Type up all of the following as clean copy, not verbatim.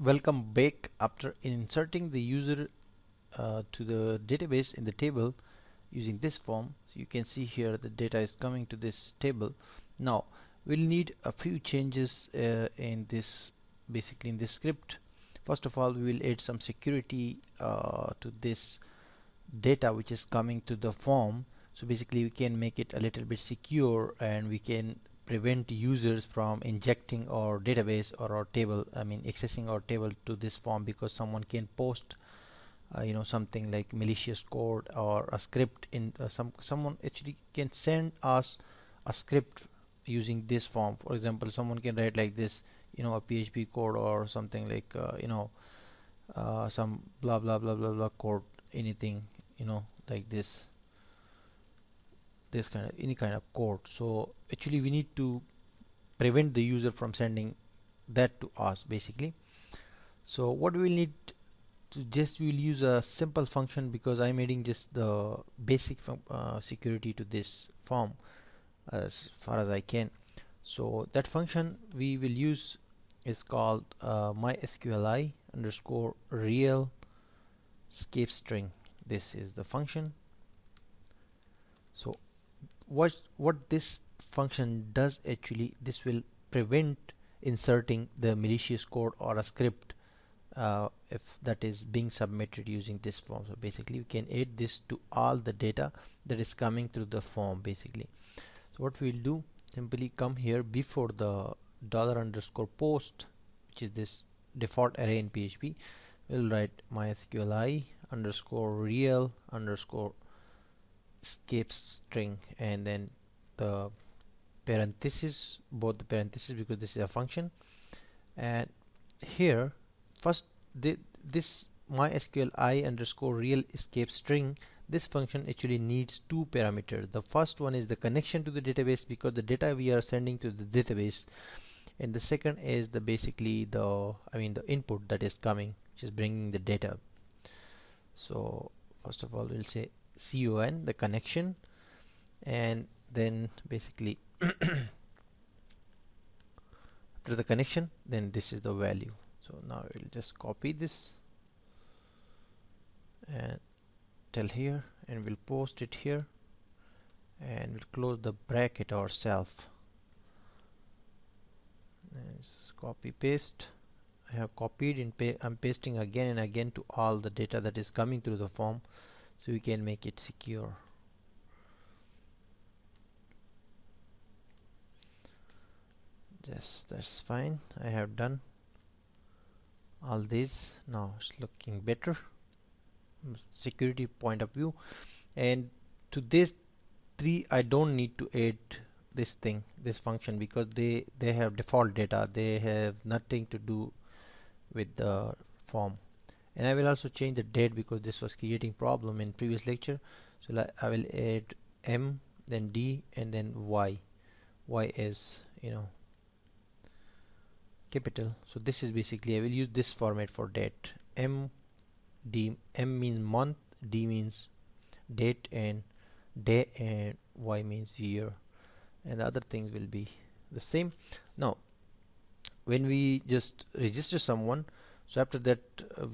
Welcome back. After inserting the user to the database in the table using this form, so you can see here the data is coming to this table. Now we'll need a few changes in this, basically in this script. First of all, we will add some security to this data which is coming to the form. So basically we can make it a little bit secure, and we can prevent users from injecting our database or our table, accessing our table to this form, because someone can post something like malicious code or a script in someone actually can send us a script using this form. For example, someone can write like this, a PHP code or something like some blah blah blah blah blah code, anything, like this kind of any kind of code. So actually we need to prevent the user from sending that to us basically. So what we will need to just, we will use a simple function, because I'm adding just the basic security to this form as far as I can. So that function we will use is called mysqli underscore real escape string. This is the function. So what this function does, actually this will prevent inserting the malicious code or a script if that is being submitted using this form. So basically we can add this to all the data that is coming through the form basically. So what we'll do, simply come here before the $_post, which is this default array in PHP. We'll write mysqli underscore real underscore escape string, and then the parentheses, both the parentheses, because this is a function. And here first this mysqli underscore real escape string, this function actually needs two parameters. The first one is the connection to the database, because the data we are sending to the database, and the second is the basically the input that is coming, which is bringing the data. So first of all we'll say con, the connection, and then basically after the connection, then this is the value. So now we'll just copy this and tell here, and we'll post it here, and we'll close the bracket ourselves. Let's copy paste. I have copied and I'm pasting again and again to all the data that is coming through the form, so we can make it secure. Yes, that's fine. I have done all this. Now it's looking better from security point of view. And to this three, I don't need to add this function, because they have default data. They have nothing to do with the form. And I will also change the date, because this was creating problem in previous lecture. So I will add M, then D, and then Y. Y is capital. So this is basically, I will use this format for date. M means month, D means date and day, and Y means year, and the other things will be the same. Now when we just register someone, so after that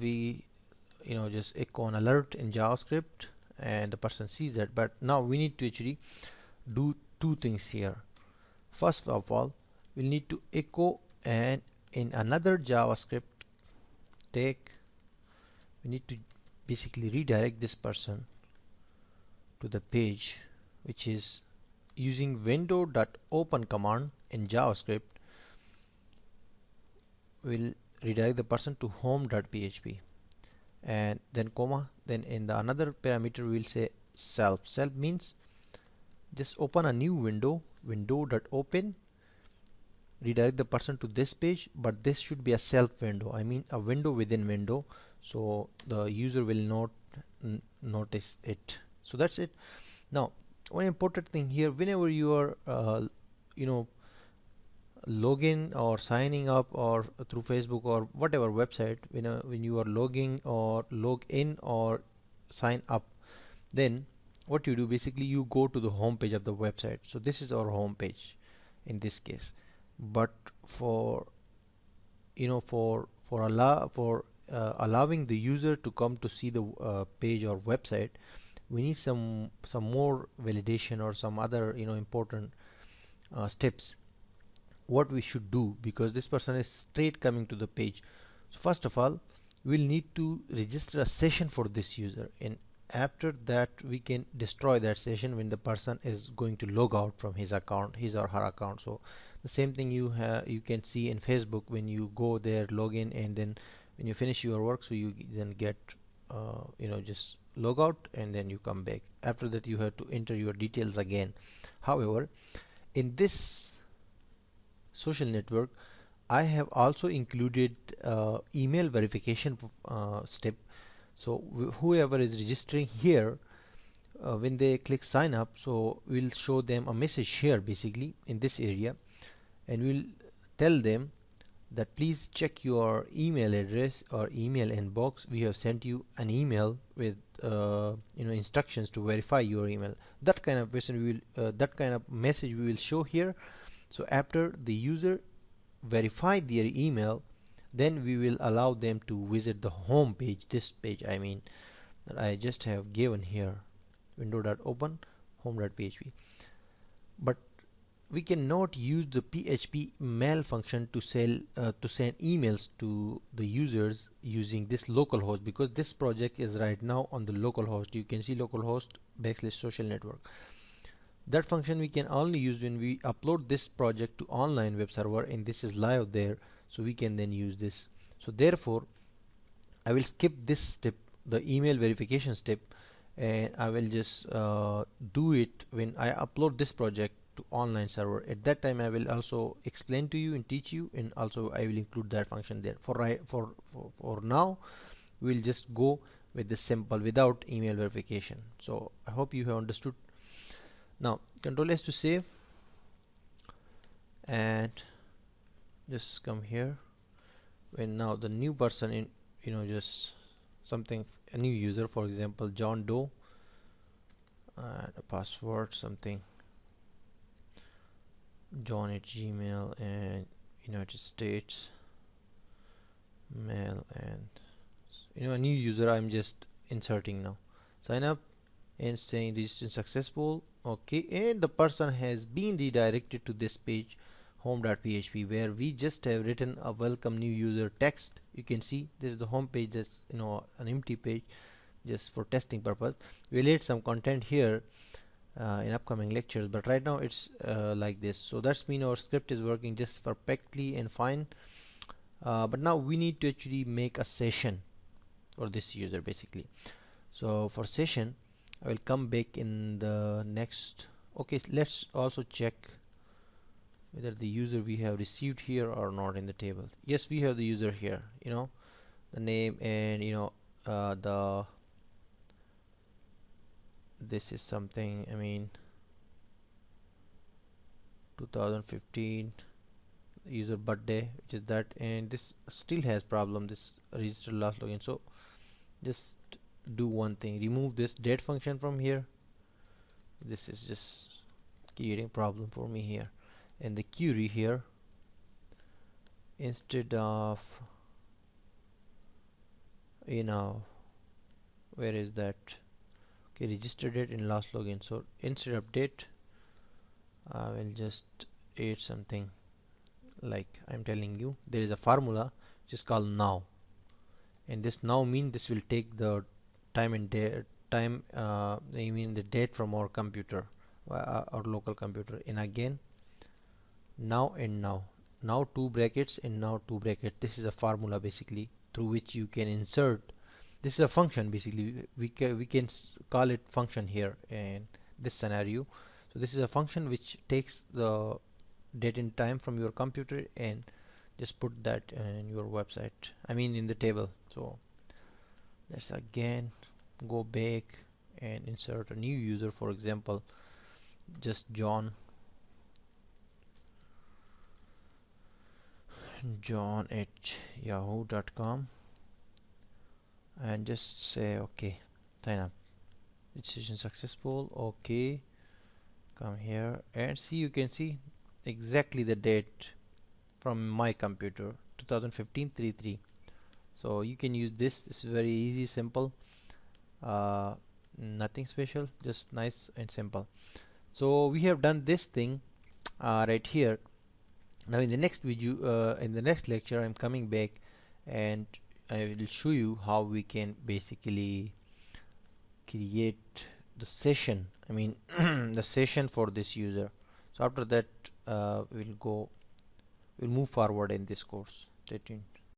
we just echo an alert in JavaScript, and the person sees that. But now we need to actually do two things here. First of all, we'll need to echo, and in another JavaScript tag we need to basically redirect this person to the page, which is using window.open command in JavaScript. Will redirect the person to home.php, and then comma, then in the another parameter we will say self. Self means just open a new window, window.open, redirect the person to this page, but this should be a self window, a window within window, so the user will not notice it. So that's it. Now one important thing here, whenever you are login or signing up or through Facebook or whatever website, when you are logging or log in or sign up, then what you do, basically you go to the home page of the website. So this is our home page in this case. But for for allowing the user to come to see the page or website, we need some more validation or some other important steps what we should do, because this person is straight coming to the page. So first of all, we'll need to register a session for this user, and after that we can destroy that session when the person is going to log out from his or her account. So the same thing you can see in Facebook, when you go there, log in, and then when you finish your work, so you then get just log out and then you come back. After that you have to enter your details again. However, in this social network, I have also included email verification step. So whoever is registering here, when they click sign up, so we'll show them a message here basically in this area, and we'll tell them that please check your email address or email inbox. We have sent you an email with instructions to verify your email. That kind of message we will show here. So after the user verify their email, then we will allow them to visit the home page, this page I mean that I just have given here, window.open home.php. But we cannot use the PHP mail function to send emails to the users using this localhost, because this project is right now on the localhost. You can see localhost / social network. That function we can only use when we upload this project to online web server, and this is live there, so we can then use this. So therefore I will skip this step, the email verification step, and I will just do it when I upload this project to online server. At that time I will also explain to you and teach you, and also I will include that function there. For now we'll just go with the simple without email verification. So I hope you have understood. Now Control S to save, and just come here. When now the new person in just something, a new user, for example John Doe, and a password something John at Gmail, and United States mail, and a new user I'm just inserting now. Sign up and saying registration successful. Okay, and the person has been redirected to this page, home.php, where we just have written a welcome new user text. You can see this is the home page, that's an empty page just for testing purpose. We'll add some content here in upcoming lectures, but right now it's like this. So that's mean our script is working just perfectly and fine. But now we need to actually make a session for this user basically. So for session I will come back in the next. Okay, let's also check whether the user we have received here or not in the table. Yes, we have the user here, the name, and this is something, I mean 2015 user birthday, which is that, and this still has problem, this register last login. So just do one thing, remove this date function from here. This is just creating problem for me here. And the query here, instead of where is that, okay, register date in last login. So instead of date I will just add something like I'm telling you. There is a formula which is called now, and this now means this will take the time and I mean the date from our computer, our local computer, and again now and now 2 brackets and now 2 brackets. This is a formula basically through which you can insert. This is a function basically, we can call it function here in this scenario. So this is a function which takes the date and time from your computer and just put that in your website, I mean in the table. So let's again go back and insert a new user, for example just John at yahoo.com, and just say okay, sign up, registration successful. Okay, come here and see, you can see exactly the date from my computer, 2015 3/3. So you can use this is very easy, simple, nothing special, just nice and simple. So we have done this thing right here. Now in the next video, in the next lecture, I'm coming back and I will show you how we can basically create the session, I mean the session for this user. So after that we'll move forward in this course. Stay tuned.